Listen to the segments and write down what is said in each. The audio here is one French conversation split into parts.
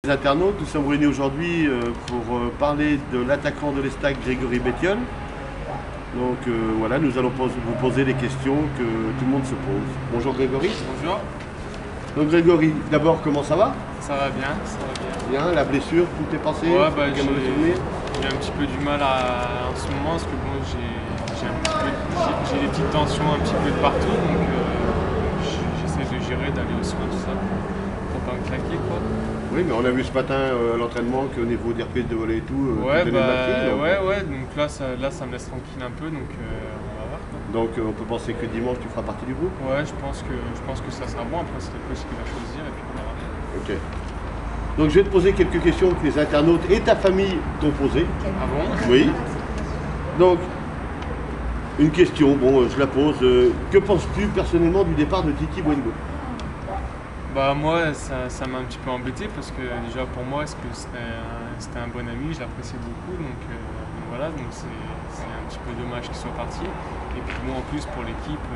Les internautes, nous sommes réunis aujourd'hui pour parler de l'attaquant de l'Estac, Grégory Bettiol. Donc voilà, nous allons vous poser les questions que tout le monde se pose. Bonjour Grégory. Bonjour. Donc Grégory, d'abord comment ça va? Ça va bien, ça va bien. Bien, la blessure, tout est passé? Ouais, bah, j'ai un petit peu du mal en ce moment parce que bon, j'ai des petites tensions un petit peu de partout, donc j'essaie de gérer, d'aller au soin, tout ça, pour pas me claquer quoi. Oui, mais on a vu ce matin à l'entraînement qu'au niveau des reprises de volley et tout, Ouais, tu tenais le batterie, donc là ça me laisse tranquille un peu, donc on va voir quoi. Donc on peut penser que dimanche tu feras partie du groupe? Ouais, je pense que ça sera bon, après c'est le coach qui va choisir et puis on verra bien. Ok. Donc je vais te poser quelques questions que les internautes et ta famille t'ont posées. Ah bon? Oui. Donc, une question, bon, je la pose. Que penses-tu personnellement du départ de Titi Wengo? Bah moi ça m'a un petit peu embêté parce que déjà pour moi c'était un bon ami, je l'appréciais beaucoup, donc voilà, donc c'est un petit peu dommage qu'il soit parti. Et puis moi en plus pour l'équipe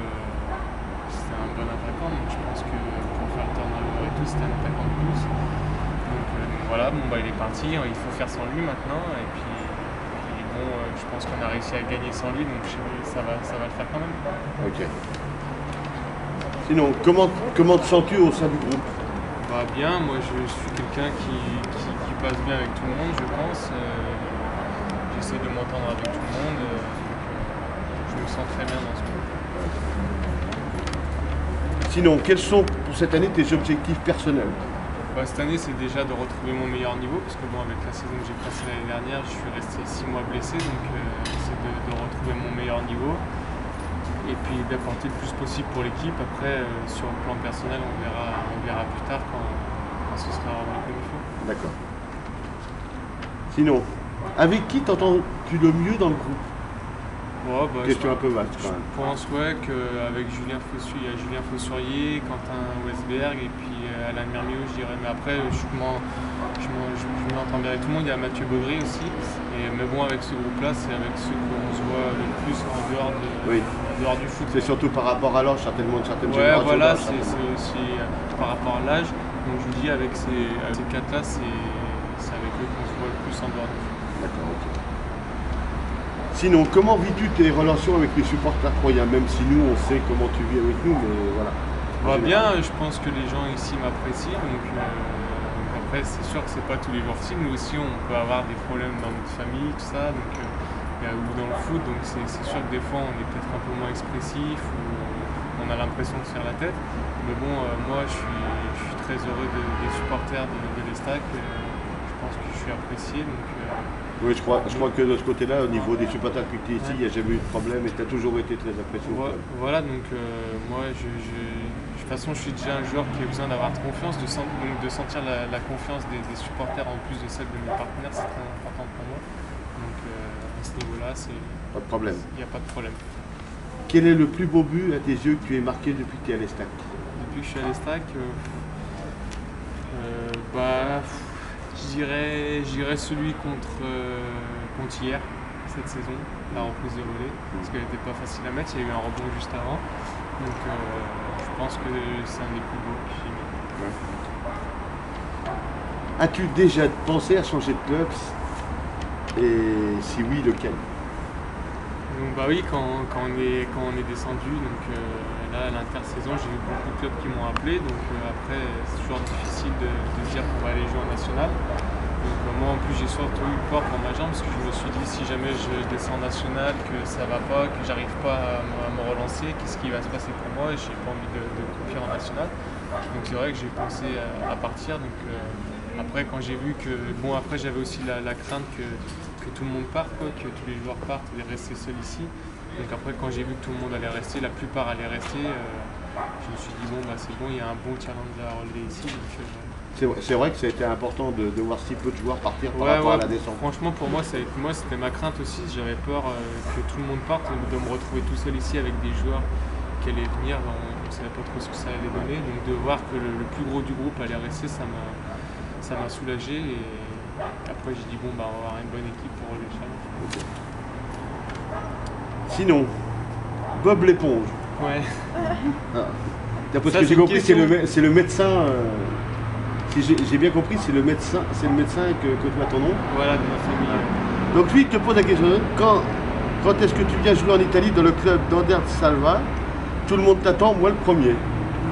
c'était un bon attaquant, donc je pense que pour faire le turnover et tout c'était un attaquant de plus. Donc voilà, bon bah il est parti, il faut faire sans lui maintenant et puis bon je pense qu'on a réussi à gagner sans lui, donc ça va le faire quand même. Ok. Sinon, comment te sens-tu au sein du groupe? Bah bien, moi je suis quelqu'un qui passe bien avec tout le monde, je pense. J'essaie de m'entendre avec tout le monde. Je me sens très bien dans ce groupe. Sinon, quels sont pour cette année tes objectifs personnels? Bah, cette année, c'est déjà de retrouver mon meilleur niveau, parce que bon, avec la saison que j'ai passée l'année dernière, je suis resté 6 mois blessé, donc c'est de retrouver mon meilleur niveau. Et puis d'apporter le plus possible pour l'équipe. Après, sur le plan personnel, on verra plus tard quand ce sera revenu comme il faut. D'accord. Sinon, avec qui t'entends-tu le mieux dans le groupe? Ouais, bah, Question un peu vaste quand même. Je pense qu'avec il y a Julien Fossurier, Quentin Westberg et puis Alain Mermiot, je dirais. Mais après, je m'entends bien avec tout le monde. Il y a Mathieu Baudry aussi. Mais bon, avec ce groupe-là, c'est avec ceux qu'on se voit le plus en dehors du foot. C'est surtout par rapport à l'âge, certainement une certaine Ouais, génération. voilà, c'est aussi par rapport à l'âge. Donc je vous dis, avec ces quatre-là, c'est avec eux qu'on se voit le plus en dehors du foot. D'accord, ok. Sinon, comment vis-tu tes relations avec les supporters troyens? Même si nous, on sait comment tu vis avec nous, mais voilà. Bah bien, je pense que les gens ici m'apprécient, donc après c'est sûr que c'est pas tous les jours facile. Nous aussi, on peut avoir des problèmes dans notre famille, tout ça, donc, ou dans le foot, donc c'est sûr que des fois on est peut-être un peu moins expressif, ou on a l'impression de se faire la tête. Mais bon, moi je suis très heureux des supporters de l'Estac, je pense que je suis apprécié, donc... Oui, je crois que de ce côté-là, au niveau des supporters que tu es ici, il n'y a jamais eu de problème et tu as toujours été très apprécié. Voilà, donc moi, de toute façon, je suis déjà un joueur qui a besoin d'avoir de confiance, de sentir la confiance des supporters en plus de celle de mes partenaires, c'est très important pour moi. Donc à ce niveau-là, pas de problème. Il n'y a pas de problème. Quel est le plus beau but à tes yeux que tu aies marqué depuis que tu es à l'Estac? Depuis que je suis à l'Estac, je dirais celui contre hier, cette saison, la reprise de volée, parce qu'elle n'était pas facile à mettre, il y a eu un rebond juste avant. Donc je pense que c'est un des plus beaux que j'ai mis. Ouais. As-tu déjà pensé à changer de club? Et si oui, lequel? Donc bah oui, quand on est descendu, donc là à l'intersaison j'ai eu beaucoup de clubs qui m'ont appelé, donc après c'est toujours difficile de dire qu'on va aller jouer en national. Donc moi en plus j'ai surtout eu peur pour ma jambe parce que je me suis dit si jamais je descends en national, que ça va pas, que j'arrive pas à me relancer, qu'est-ce qui va se passer pour moi, et j'ai pas envie de confier en national. Donc c'est vrai que j'ai pensé à partir. Donc après quand j'ai vu que bon, après j'avais aussi la crainte que tout le monde parte, quoi, que tous les joueurs partent et rester seuls ici. Donc après quand j'ai vu que tout le monde allait rester, la plupart allaient rester, je me suis dit bon bah c'est bon, il y a un bon challenge à relever ici. Donc, c'est vrai que ça a été important de voir si peu de joueurs partir par rapport à la descente. Franchement, pour moi, c'était ma crainte aussi. J'avais peur que tout le monde parte, de me retrouver tout seul ici avec des joueurs qui allaient venir. On ne savait pas trop ce que ça allait donner. Donc de voir que le plus gros du groupe allait rester, ça m'a soulagé. Et après, j'ai dit bon, bah, on va avoir une bonne équipe pour relever le challenge. Okay. Sinon, Bob l'éponge. Ouais. D'après ce que j'ai compris, c'est le médecin. Si j'ai bien compris, c'est le médecin que tu as ton nom. Voilà, de ma famille. Donc lui, il te pose la question, quand est-ce que tu viens jouer en Italie dans le club d'Ander Salva? Tout le monde t'attend, moi le premier.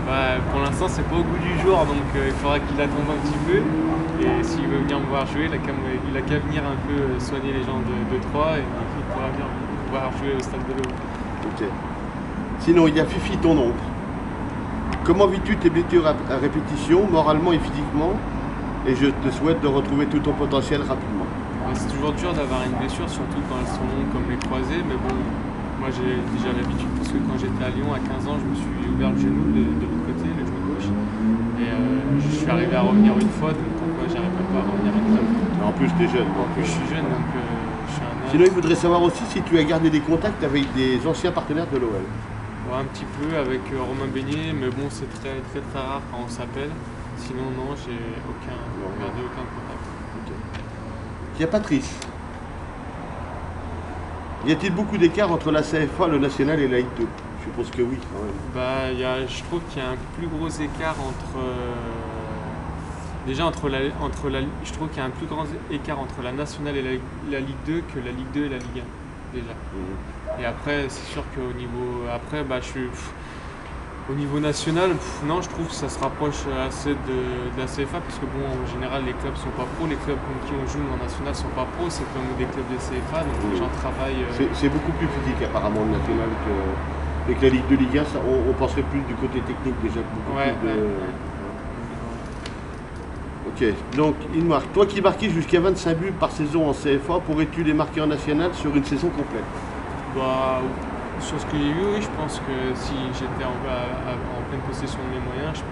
Bah, pour l'instant, c'est pas au goût du jour, donc il faudra qu'il attende un petit peu. Et s'il veut venir me voir jouer, il a qu'à venir un peu soigner les gens de Troyes et il pourra venir me voir jouer au stade de l'Eau. Ok. Sinon, il y a Fifi, ton oncle. Comment vis-tu tes blessures à répétition, moralement et physiquement? Et je te souhaite de retrouver tout ton potentiel rapidement. C'est toujours dur d'avoir une blessure, surtout quand elles sont longues comme les croisés, mais bon, moi j'ai déjà l'habitude parce que quand j'étais à Lyon à 15 ans, je me suis ouvert le genou de l'autre côté, le genou gauche, et je suis arrivé à revenir une fois, donc pourquoi j'arriverais pas à revenir une fois? En plus, tu es jeune. En plus, je suis jeune, donc je suis un âge. Sinon, il voudrait savoir aussi si tu as gardé des contacts avec des anciens partenaires de l'OL. Ouais, un petit peu avec Romain Beignet, mais bon, c'est très rare quand on s'appelle. Sinon, non, j'ai gardé aucun contact. Okay. Il y a Patrice. Y a-t-il beaucoup d'écart entre la CFA, le national et la Ligue 2? Je suppose que oui, quand même. Bah, je trouve qu'il y a un plus gros écart entre. Déjà, je trouve qu'il y a un plus grand écart entre la nationale et la Ligue 2 que la Ligue 2 et la Ligue 1, déjà. Et après, c'est sûr qu'au niveau. Après, bah, au niveau national, non, je trouve que ça se rapproche assez de la CFA parce que bon, en général, les clubs sont pas pros, les clubs contre qui on joue en national sont pas pros, c'est comme des clubs de CFA, donc les gens travaillent. C'est beaucoup plus physique apparemment le national que la Ligue 2, Ligue 1, on penserait plus du côté technique déjà que beaucoup plus de. Ok, donc Inmar, toi qui marquais jusqu'à 25 buts par saison en CFA, pourrais-tu les marquer en national sur une saison complète? Bah, sur ce que j'ai vu, oui, je pense que si j'étais en pleine possession de mes moyens, je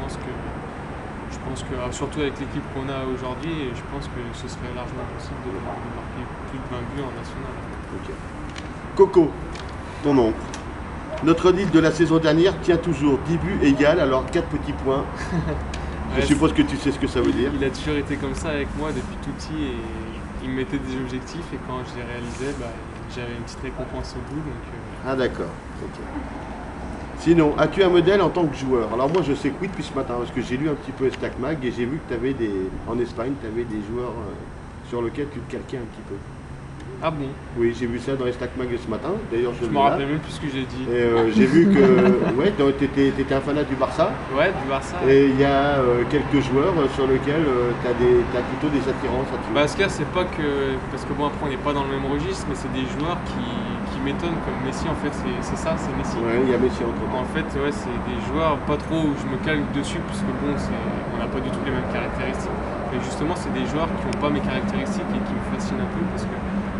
pense que surtout avec l'équipe qu'on a aujourd'hui, je pense que ce serait largement possible de marquer plus de 20 buts en national. Ok. Coco, ton oncle. Notre lead de la saison dernière tient toujours 10 buts égal, alors 4 petits points. Je suppose que tu sais ce que ça veut dire. Il a toujours été comme ça avec moi depuis tout petit et il me mettait des objectifs et quand je les réalisais, bah, j'avais une petite récompense au bout. Ah d'accord. Okay. Sinon, as-tu un modèle en tant que joueur? Alors moi je sais que oui depuis ce matin parce que j'ai lu un petit peu Stack Mag et j'ai vu que tu avais en Espagne, tu avais des joueurs sur lesquels tu te calquais un petit peu. Ah bon? Oui, j'ai vu ça dans les Stack Mag ce matin. D'ailleurs, je me rappelais même plus ce que j'ai dit. Et j'ai vu que ouais, tu étais un fanat du Barça. Ouais, du Barça. Et il y a quelques joueurs sur lesquels tu as plutôt des attirances. Bah, ce cas, c'est pas que. Parce que bon, après, on n'est pas dans le même registre, mais c'est des joueurs qui m'étonnent, comme Messi, en fait, c'est ça, c'est Messi. Ouais, il y a Messi entre eux. En fait, ouais, c'est des joueurs pas trop où je me calque dessus, parce que bon, on n'a pas du tout les mêmes caractéristiques. Mais justement, c'est des joueurs qui n'ont pas mes caractéristiques et qui me fascinent un peu, parce que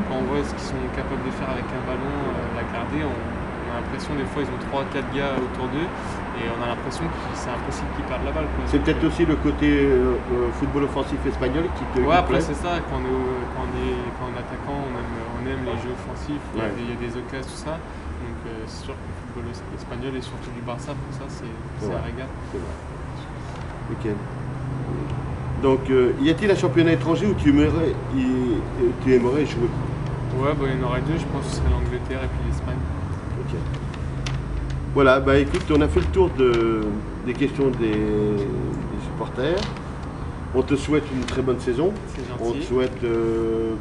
quand on voit ce qu'ils sont capables de faire avec un ballon, la garder, on a l'impression des fois ils ont 3-4 gars autour d'eux et on a l'impression que c'est impossible qu'ils perdent la balle. C'est peut-être aussi le côté football offensif espagnol qui te. Ouais, après c'est ça, quand on est attaquant, on aime les jeux offensifs, ouais. Il y a des occasions, tout ça. Donc c'est sûr que le football espagnol et surtout du Barça, pour ça c'est un régal. C'est vrai. Ok. Donc, y a-t-il un championnat étranger où tu aimerais jouer? Ouais, bah, il y en aurait deux, je pense que ce serait l'Angleterre et puis l'Espagne. Ok. Voilà, bah écoute, on a fait le tour des questions des supporters. On te souhaite une très bonne saison. C'est gentil. On te souhaite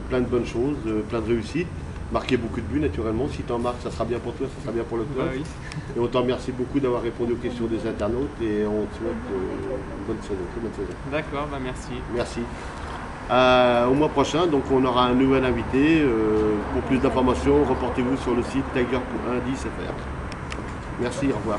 plein de bonnes choses, plein de réussites. Marquer beaucoup de buts naturellement. Si tu en marques, ça sera bien pour toi, ça sera bien pour le club. Bah, oui. Et on te remercie beaucoup d'avoir répondu aux questions des internautes et on te souhaite une bonne saison, très bonne saison. D'accord, bah merci. Merci. Au mois prochain, donc on aura un nouvel invité. Pour plus d'informations, reportez-vous sur le site tiger.10fr. Merci, au revoir.